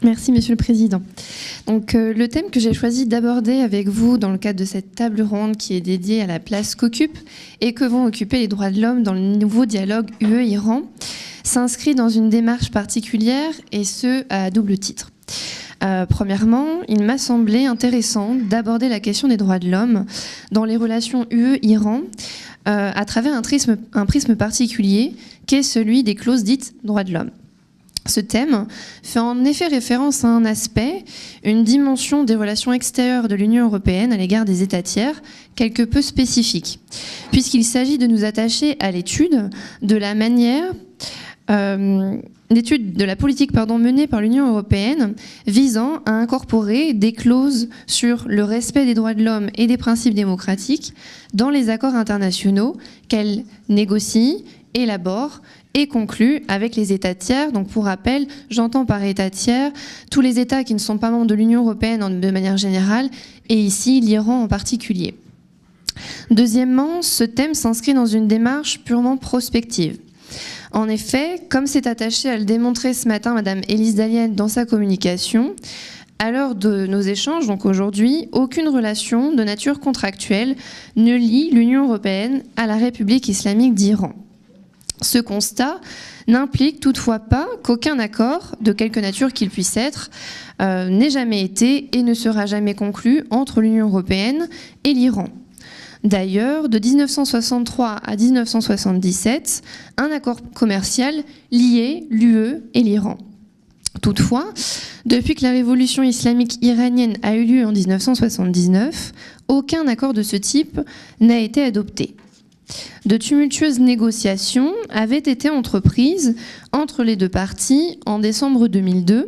Merci, Monsieur le Président. Donc, le thème que j'ai choisi d'aborder avec vous dans le cadre de cette table ronde qui est dédiée à la place qu'occupent et que vont occuper les droits de l'homme dans le nouveau dialogue UE-Iran s'inscrit dans une démarche particulière et ce, à double titre. Premièrement, il m'a semblé intéressant d'aborder la question des droits de l'homme dans les relations UE-Iran à travers un prisme particulier qu'est celui des clauses dites droits de l'homme. Ce thème fait en effet référence à un aspect, une dimension des relations extérieures de l'Union européenne à l'égard des États tiers, quelque peu spécifique, puisqu'il s'agit de nous attacher à l'étude de la manière, l'étude de la politique menée par l'Union européenne visant à incorporer des clauses sur le respect des droits de l'homme et des principes démocratiques dans les accords internationaux qu'elle négocie, élabore et conclut avec les États tiers. Donc pour rappel, j'entends par États tiers tous les États qui ne sont pas membres de l'Union européenne de manière générale, et ici l'Iran en particulier. Deuxièmement, ce thème s'inscrit dans une démarche purement prospective. En effet, comme s'est attachée à le démontrer ce matin Madame Élise Dalienne dans sa communication, à l'heure de nos échanges, donc aujourd'hui, aucune relation de nature contractuelle ne lie l'Union européenne à la République islamique d'Iran. Ce constat n'implique toutefois pas qu'aucun accord, de quelque nature qu'il puisse être, n'ait jamais été et ne sera jamais conclu entre l'Union européenne et l'Iran. D'ailleurs, de 1963 à 1977, un accord commercial liait l'UE et l'Iran. Toutefois, depuis que la révolution islamique iranienne a eu lieu en 1979, aucun accord de ce type n'a été adopté. De tumultueuses négociations avaient été entreprises entre les deux parties en décembre 2002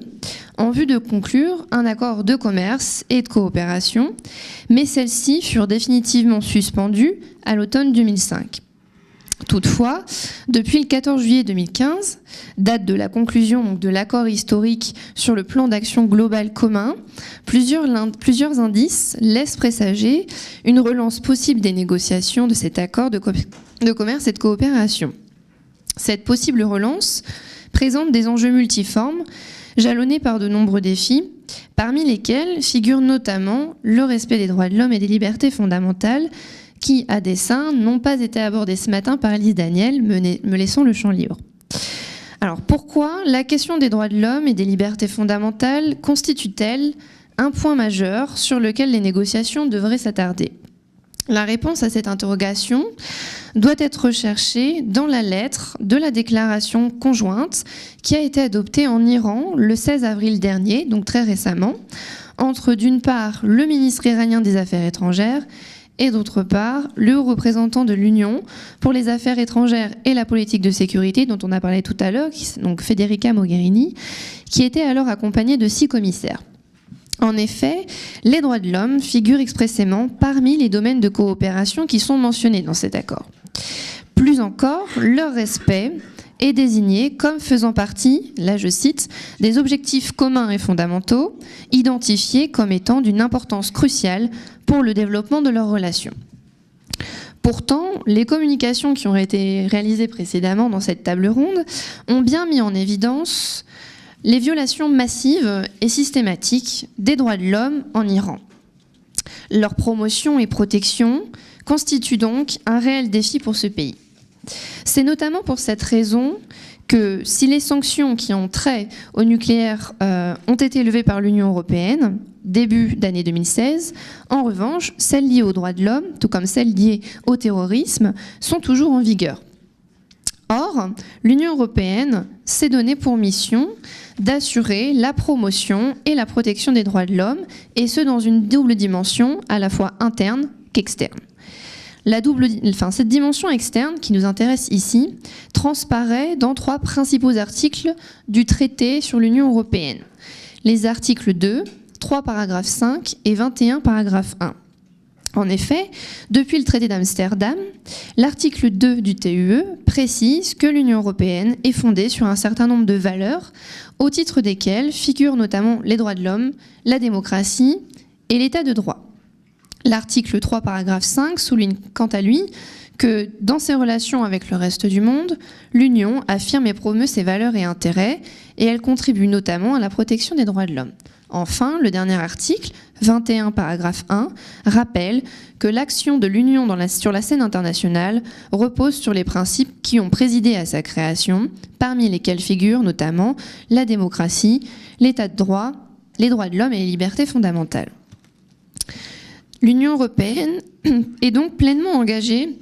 en vue de conclure un accord de commerce et de coopération, mais celles-ci furent définitivement suspendues à l'automne 2005. Toutefois, depuis le 14 juillet 2015, date de la conclusion de l'accord historique sur le plan d'action global commun, plusieurs indices laissent présager une relance possible des négociations de cet accord de commerce et de coopération. Cette possible relance présente des enjeux multiformes, jalonnés par de nombreux défis, parmi lesquels figure notamment le respect des droits de l'homme et des libertés fondamentales, qui, à dessein, n'ont pas été abordés ce matin par Élise Dalienne, me laissant le champ libre. Alors, pourquoi la question des droits de l'homme et des libertés fondamentales constitue-t-elle un point majeur sur lequel les négociations devraient s'attarder ? La réponse à cette interrogation doit être recherchée dans la lettre de la déclaration conjointe qui a été adoptée en Iran le 16 avril dernier, donc très récemment, entre d'une part le ministre iranien des Affaires étrangères et d'autre part, le haut représentant de l'Union pour les affaires étrangères et la politique de sécurité, dont on a parlé tout à l'heure, donc Federica Mogherini, qui était alors accompagnée de 6 commissaires. En effet, les droits de l'homme figurent expressément parmi les domaines de coopération qui sont mentionnés dans cet accord. Plus encore, leur respect est désigné comme faisant partie, là je cite, des objectifs communs et fondamentaux, identifiés comme étant d'une importance cruciale pour le développement de leurs relations. Pourtant, les communications qui ont été réalisées précédemment dans cette table ronde ont bien mis en évidence les violations massives et systématiques des droits de l'homme en Iran. Leur promotion et protection constituent donc un réel défi pour ce pays. C'est notamment pour cette raison que si les sanctions qui ont trait au nucléaire ont été levées par l'Union européenne, début d'année 2016, en revanche, celles liées aux droits de l'homme, tout comme celles liées au terrorisme, sont toujours en vigueur. Or, l'Union européenne s'est donnée pour mission d'assurer la promotion et la protection des droits de l'homme, et ce dans une double dimension, à la fois interne qu'externe. Cette dimension externe qui nous intéresse ici transparaît dans 3 principaux articles du traité sur l'Union européenne. Les articles 2, 3 paragraphe 5 et 21 paragraphe 1. En effet, depuis le traité d'Amsterdam, l'article 2 du TUE précise que l'Union européenne est fondée sur un certain nombre de valeurs, au titre desquelles figurent notamment les droits de l'homme, la démocratie et l'état de droit. L'article 3, paragraphe 5, souligne quant à lui que dans ses relations avec le reste du monde, l'Union affirme et promeut ses valeurs et intérêts, et elle contribue notamment à la protection des droits de l'homme. Enfin, le dernier article, 21, paragraphe 1, rappelle que l'action de l'Union sur la scène internationale repose sur les principes qui ont présidé à sa création, parmi lesquels figurent notamment la démocratie, l'état de droit, les droits de l'homme et les libertés fondamentales. L'Union européenne est donc pleinement engagée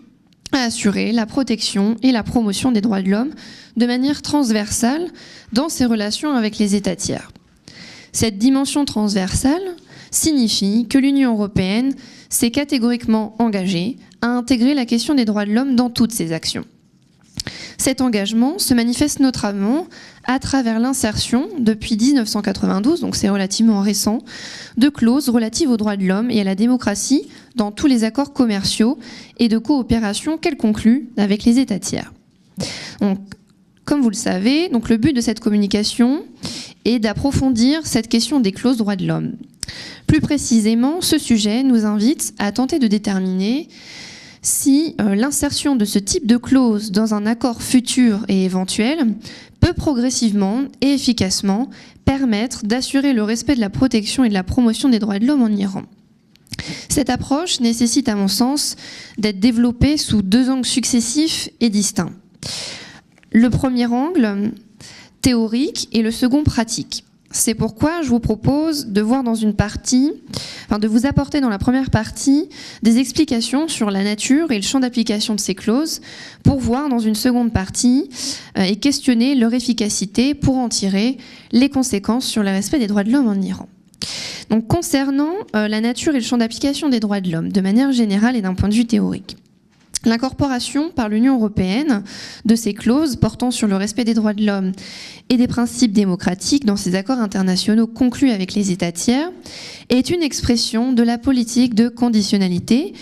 à assurer la protection et la promotion des droits de l'homme de manière transversale dans ses relations avec les États tiers. Cette dimension transversale signifie que l'Union européenne s'est catégoriquement engagée à intégrer la question des droits de l'homme dans toutes ses actions. Cet engagement se manifeste notamment à travers l'insertion, depuis 1992, donc c'est relativement récent, de clauses relatives aux droits de l'homme et à la démocratie dans tous les accords commerciaux et de coopération qu'elle conclut avec les États tiers. Donc, comme vous le savez, donc le but de cette communication est d'approfondir cette question des clauses droits de l'homme. Plus précisément, ce sujet nous invite à tenter de déterminer si l'insertion de ce type de clause dans un accord futur et éventuel peut progressivement et efficacement permettre d'assurer le respect de la protection et de la promotion des droits de l'homme en Iran. Cette approche nécessite, à mon sens, d'être développée sous deux angles successifs et distincts. Le premier angle, théorique, et le second, pratique. C'est pourquoi je vous propose de voir dans une partie, de vous apporter dans la première partie des explications sur la nature et le champ d'application de ces clauses, pour voir dans une seconde partie et questionner leur efficacité pour en tirer les conséquences sur le respect des droits de l'homme en Iran. Donc, concernant la nature et le champ d'application des droits de l'homme, de manière générale et d'un point de vue théorique. L'incorporation par l'Union européenne de ces clauses portant sur le respect des droits de l'homme et des principes démocratiques dans ces accords internationaux conclus avec les États tiers est une expression de la politique de conditionnalité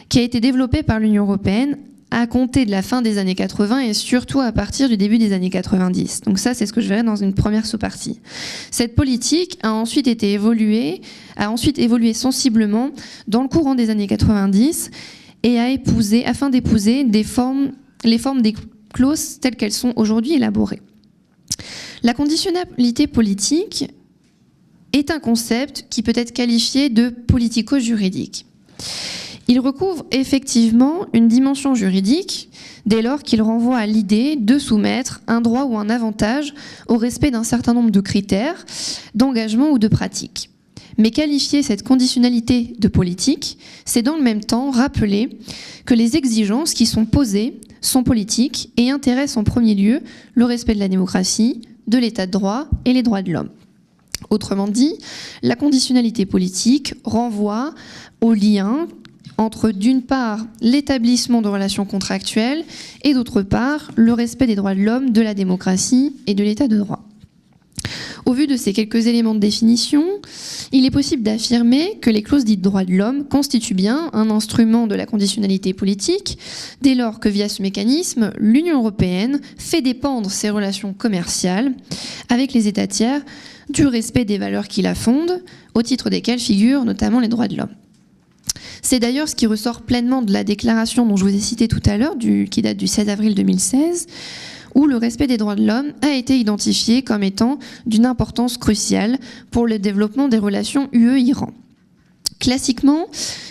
qui a été développée par l'Union européenne à compter de la fin des années 80 et surtout à partir du début des années 90. Donc ça, c'est ce que je verrai dans une première sous-partie. Cette politique a ensuite évolué sensiblement dans le courant des années 90 et afin d'épouser les formes des clauses telles qu'elles sont aujourd'hui élaborées. La conditionnalité politique est un concept qui peut être qualifié de politico-juridique. Il recouvre effectivement une dimension juridique dès lors qu'il renvoie à l'idée de soumettre un droit ou un avantage au respect d'un certain nombre de critères, d'engagement ou de pratiques. Mais qualifier cette conditionnalité de politique, c'est dans le même temps rappeler que les exigences qui sont posées sont politiques et intéressent en premier lieu le respect de la démocratie, de l'état de droit et les droits de l'homme. Autrement dit, la conditionnalité politique renvoie au lien entre, d'une part, l'établissement de relations contractuelles et, d'autre part, le respect des droits de l'homme, de la démocratie et de l'état de droit. Au vu de ces quelques éléments de définition, il est possible d'affirmer que les clauses dites droits de l'homme constituent bien un instrument de la conditionnalité politique, dès lors que via ce mécanisme, l'Union européenne fait dépendre ses relations commerciales avec les États tiers du respect des valeurs qui la fondent, au titre desquelles figurent notamment les droits de l'homme. C'est d'ailleurs ce qui ressort pleinement de la déclaration dont je vous ai cité tout à l'heure, qui date du 16 avril 2016, où le respect des droits de l'homme a été identifié comme étant d'une importance cruciale pour le développement des relations UE-Iran. Classiquement,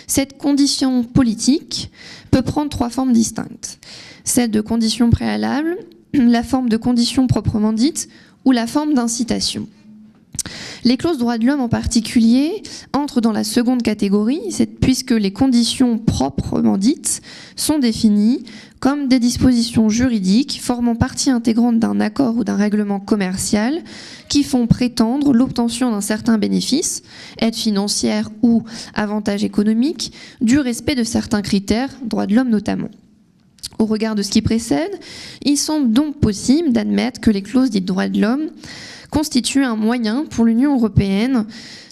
cette condition politique peut prendre trois formes distinctes. Celle de condition préalable, la forme de condition proprement dite ou la forme d'incitation. Les clauses droits de l'homme en particulier entrent dans la seconde catégorie, puisque les conditions proprement dites sont définies comme des dispositions juridiques formant partie intégrante d'un accord ou d'un règlement commercial qui font prétendre l'obtention d'un certain bénéfice, aide financière ou avantage économique, du respect de certains critères, droits de l'homme notamment. Au regard de ce qui précède, il semble donc possible d'admettre que les clauses dites droits de l'homme constituent un moyen pour l'Union européenne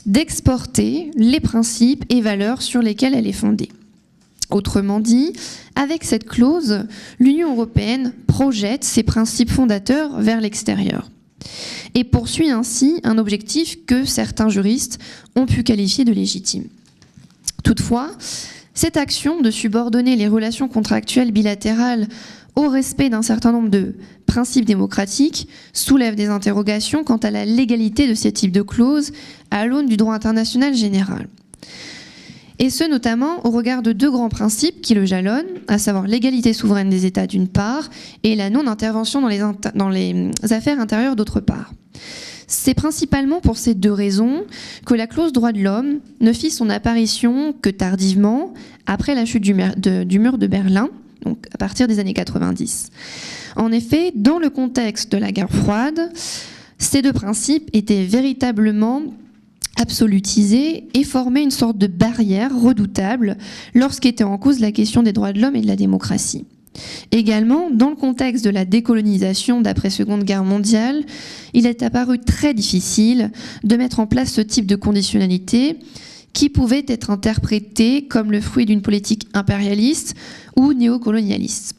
d'exporter les principes et valeurs sur lesquels elle est fondée. Autrement dit, avec cette clause, l'Union européenne projette ses principes fondateurs vers l'extérieur et poursuit ainsi un objectif que certains juristes ont pu qualifier de légitime. Toutefois, cette action de subordonner les relations contractuelles bilatérales au respect d'un certain nombre de principes démocratiques soulève des interrogations quant à la légalité de ces types de clauses à l'aune du droit international général. Et ce notamment au regard de deux grands principes qui le jalonnent, à savoir l'égalité souveraine des États d'une part et la non-intervention dans les affaires intérieures d'autre part. C'est principalement pour ces deux raisons que la clause droits de l'homme ne fit son apparition que tardivement, après la chute du mur de Berlin, donc à partir des années 90. En effet, dans le contexte de la guerre froide, ces deux principes étaient véritablement absolutisés et formaient une sorte de barrière redoutable lorsqu'était en cause la question des droits de l'homme et de la démocratie. Également, dans le contexte de la décolonisation d'après-Seconde Guerre mondiale, il est apparu très difficile de mettre en place ce type de conditionnalité qui pouvait être interprété comme le fruit d'une politique impérialiste ou néocolonialiste.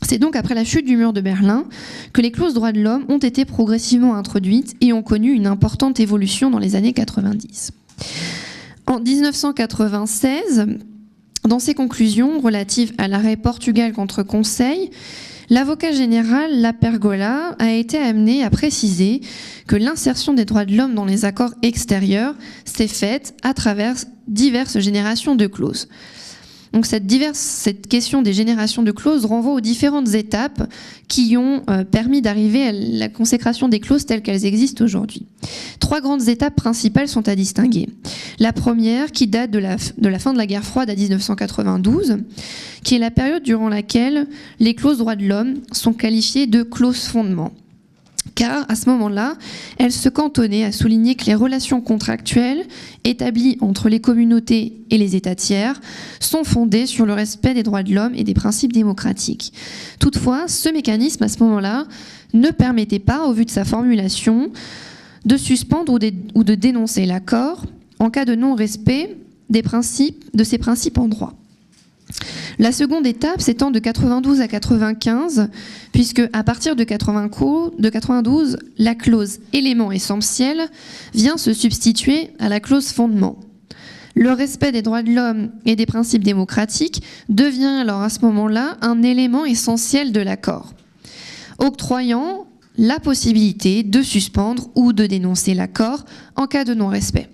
C'est donc après la chute du mur de Berlin que les clauses droits de l'homme ont été progressivement introduites et ont connu une importante évolution dans les années 90. En 1996, dans ses conclusions relatives à l'arrêt Portugal contre Conseil, l'avocat général Lapergola a été amené à préciser que l'insertion des droits de l'homme dans les accords extérieurs s'est faite à travers diverses générations de clauses. Donc cette question des générations de clauses renvoie aux différentes étapes qui ont permis d'arriver à la consécration des clauses telles qu'elles existent aujourd'hui. Trois grandes étapes principales sont à distinguer. La première, qui date de la fin de la guerre froide à 1992, qui est la période durant laquelle les clauses droits de l'homme sont qualifiées de clauses fondement. Car, à ce moment-là, elle se cantonnait à souligner que les relations contractuelles établies entre les communautés et les États tiers sont fondées sur le respect des droits de l'homme et des principes démocratiques. Toutefois, ce mécanisme, à ce moment-là, ne permettait pas, au vu de sa formulation, de suspendre ou de dénoncer l'accord en cas de non-respect de ces principes en droit. La seconde étape s'étend de 92 à 95, puisque à partir de 92, la clause élément essentiel vient se substituer à la clause fondement. Le respect des droits de l'homme et des principes démocratiques devient alors à ce moment-là un élément essentiel de l'accord, octroyant la possibilité de suspendre ou de dénoncer l'accord en cas de non-respect.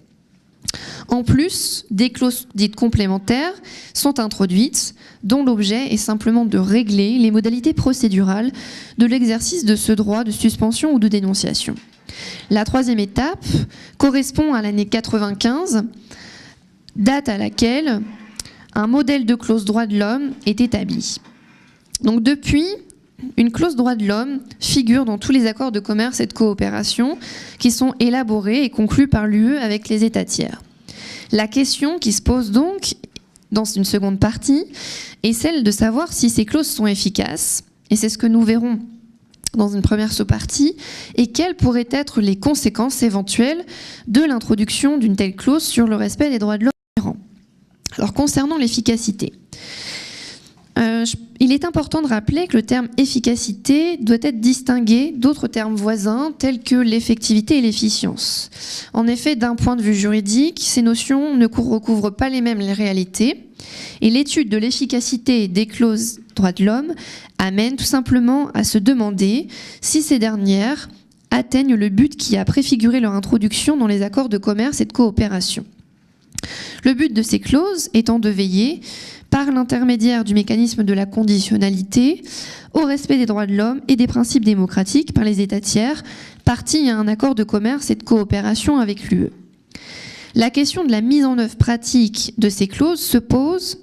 En plus, des clauses dites complémentaires sont introduites, dont l'objet est simplement de régler les modalités procédurales de l'exercice de ce droit de suspension ou de dénonciation. La troisième étape correspond à l'année 95, date à laquelle un modèle de clause droits de l'homme est établi. Donc depuis, une clause droits de l'homme figure dans tous les accords de commerce et de coopération qui sont élaborés et conclus par l'UE avec les États tiers. La question qui se pose donc, dans une seconde partie, est celle de savoir si ces clauses sont efficaces, et c'est ce que nous verrons dans une première sous-partie, et quelles pourraient être les conséquences éventuelles de l'introduction d'une telle clause sur le respect des droits de l'homme. Alors concernant l'efficacité, il est important de rappeler que le terme efficacité doit être distingué d'autres termes voisins tels que l'effectivité et l'efficience. En effet, d'un point de vue juridique, ces notions ne recouvrent pas les mêmes réalités et l'étude de l'efficacité des clauses droits de l'homme amène tout simplement à se demander si ces dernières atteignent le but qui a préfiguré leur introduction dans les accords de commerce et de coopération. Le but de ces clauses étant de veiller, par l'intermédiaire du mécanisme de la conditionnalité, au respect des droits de l'homme et des principes démocratiques par les États tiers, partis à un accord de commerce et de coopération avec l'UE. La question de la mise en œuvre pratique de ces clauses se pose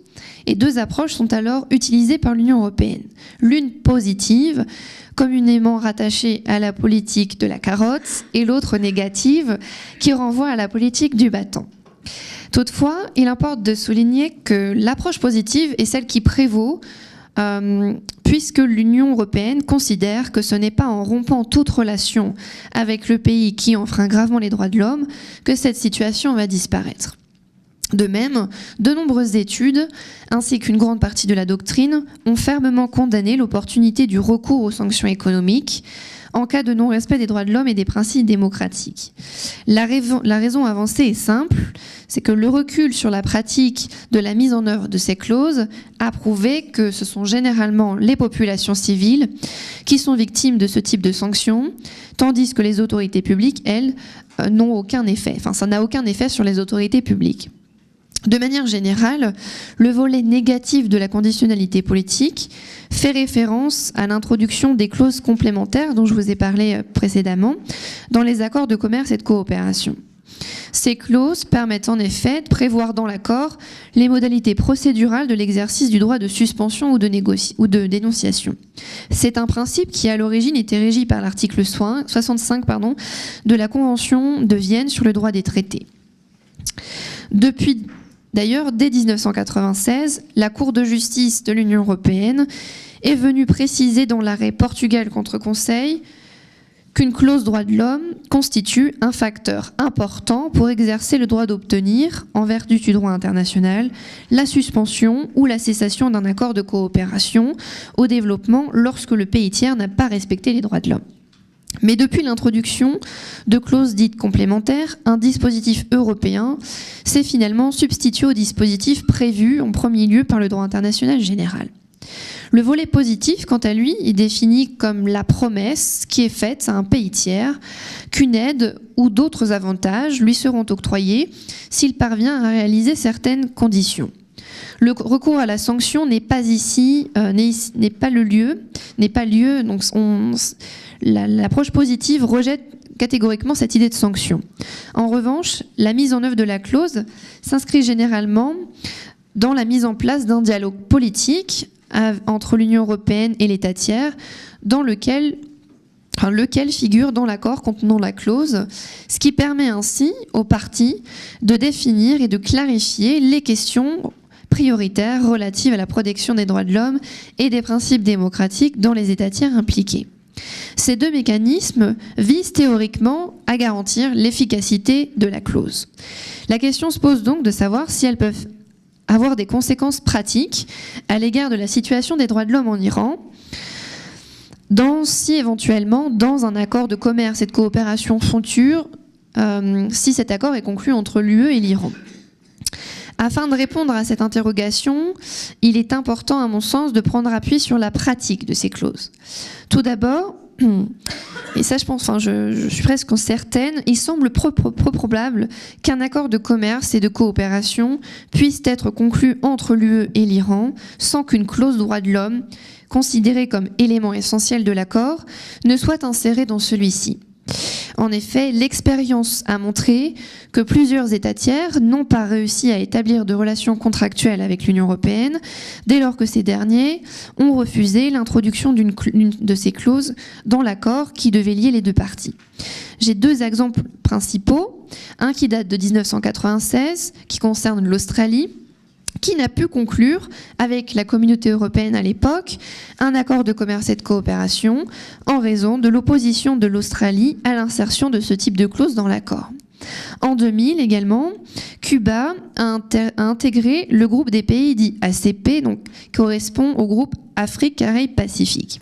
et deux approches sont alors utilisées par l'Union européenne. L'une positive, communément rattachée à la politique de la carotte, et l'autre négative, qui renvoie à la politique du bâton. Toutefois, il importe de souligner que l'approche positive est celle qui prévaut, puisque l'Union européenne considère que ce n'est pas en rompant toute relation avec le pays qui enfreint gravement les droits de l'homme que cette situation va disparaître. De même, de nombreuses études, ainsi qu'une grande partie de la doctrine, ont fermement condamné l'opportunité du recours aux sanctions économiques en cas de non-respect des droits de l'homme et des principes démocratiques. La raison avancée est simple, c'est que le recul sur la pratique de la mise en œuvre de ces clauses a prouvé que ce sont généralement les populations civiles qui sont victimes de ce type de sanctions, tandis que les autorités publiques, elles, n'ont aucun effet. Enfin, ça n'a aucun effet sur les autorités publiques. De manière générale, le volet négatif de la conditionnalité politique fait référence à l'introduction des clauses complémentaires dont je vous ai parlé précédemment dans les accords de commerce et de coopération. Ces clauses permettent en effet de prévoir dans l'accord les modalités procédurales de l'exercice du droit de suspension ou de dénonciation. C'est un principe qui, à l'origine, était régi par l'article 65 de la Convention de Vienne sur le droit des traités. D'ailleurs, dès 1996, la Cour de justice de l'Union européenne est venue préciser dans l'arrêt Portugal contre Conseil qu'une clause droit de l'homme constitue un facteur important pour exercer le droit d'obtenir, en vertu du droit international, la suspension ou la cessation d'un accord de coopération au développement lorsque le pays tiers n'a pas respecté les droits de l'homme. Mais depuis l'introduction de clauses dites complémentaires, un dispositif européen s'est finalement substitué au dispositif prévu en premier lieu par le droit international général. Le volet positif, quant à lui, est défini comme la promesse qui est faite à un pays tiers qu'une aide ou d'autres avantages lui seront octroyés s'il parvient à réaliser certaines conditions. Le recours à la sanction n'est pas lieu. Donc l'approche positive rejette catégoriquement cette idée de sanction. En revanche, la mise en œuvre de la clause s'inscrit généralement dans la mise en place d'un dialogue politique entre l'Union européenne et l'État tiers, lequel figure dans l'accord contenant la clause, ce qui permet ainsi aux parties de définir et de clarifier les questions prioritaires relatives à la protection des droits de l'homme et des principes démocratiques dans les États tiers impliqués. Ces deux mécanismes visent théoriquement à garantir l'efficacité de la clause. La question se pose donc de savoir si elles peuvent avoir des conséquences pratiques à l'égard de la situation des droits de l'homme en Iran, si éventuellement, dans un accord de commerce et de coopération futur, si cet accord est conclu entre l'UE et l'Iran. Afin de répondre à cette interrogation, il est important, à mon sens, de prendre appui sur la pratique de ces clauses. Tout d'abord, et ça je suis presque certaine, il semble peu probable qu'un accord de commerce et de coopération puisse être conclu entre l'UE et l'Iran sans qu'une clause droit de l'homme, considérée comme élément essentiel de l'accord, ne soit insérée dans celui-ci. En effet, l'expérience a montré que plusieurs États tiers n'ont pas réussi à établir de relations contractuelles avec l'Union européenne dès lors que ces derniers ont refusé l'introduction d'une de ces clauses dans l'accord qui devait lier les deux parties. J'ai deux exemples principaux, un qui date de 1996, qui concerne l'Australie, qui n'a pu conclure avec la communauté européenne à l'époque un accord de commerce et de coopération en raison de l'opposition de l'Australie à l'insertion de ce type de clause dans l'accord. En 2000 également, Cuba a intégré le groupe des pays dits ACP, donc correspond au groupe Afrique, Caraïbes, Pacifique.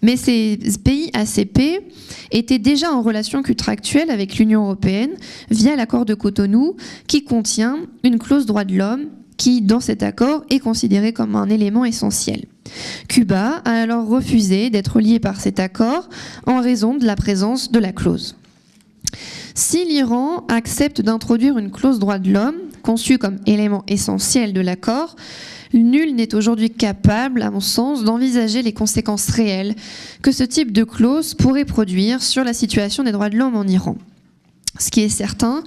Mais ces pays ACP étaient déjà en relation contractuelle avec l'Union européenne via l'accord de Cotonou qui contient une clause droits de l'homme qui, dans cet accord, est considérée comme un élément essentiel. Cuba a alors refusé d'être lié par cet accord en raison de la présence de la clause. Si l'Iran accepte d'introduire une clause droits de l'homme, conçue comme élément essentiel de l'accord, nul n'est aujourd'hui capable, à mon sens, d'envisager les conséquences réelles que ce type de clause pourrait produire sur la situation des droits de l'homme en Iran. Ce qui est certain,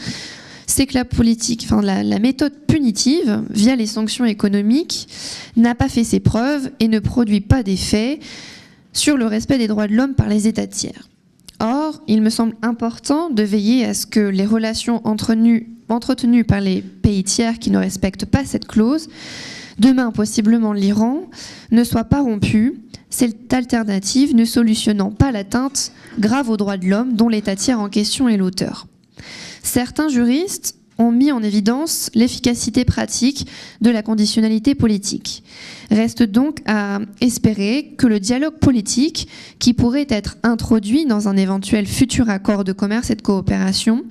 c'est que la méthode punitive, via les sanctions économiques, n'a pas fait ses preuves et ne produit pas d'effet sur le respect des droits de l'homme par les États tiers. Or, il me semble important de veiller à ce que les relations entretenues par les pays tiers qui ne respectent pas cette clause, demain possiblement l'Iran, ne soient pas rompues, cette alternative ne solutionnant pas l'atteinte grave aux droits de l'homme dont l'État tiers en question est l'auteur. Certains juristes ont mis en évidence l'efficacité pratique de la conditionnalité politique. Reste donc à espérer que le dialogue politique, qui pourrait être introduit dans un éventuel futur accord de commerce et de coopération,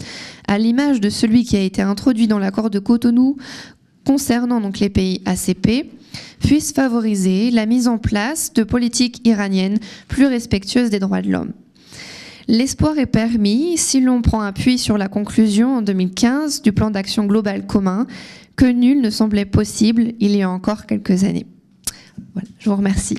à l'image de celui qui a été introduit dans l'accord de Cotonou concernant donc les pays ACP, puisse favoriser la mise en place de politiques iraniennes plus respectueuses des droits de l'homme. L'espoir est permis si l'on prend appui sur la conclusion en 2015 du plan d'action global commun que nul ne semblait possible il y a encore quelques années. Voilà, je vous remercie.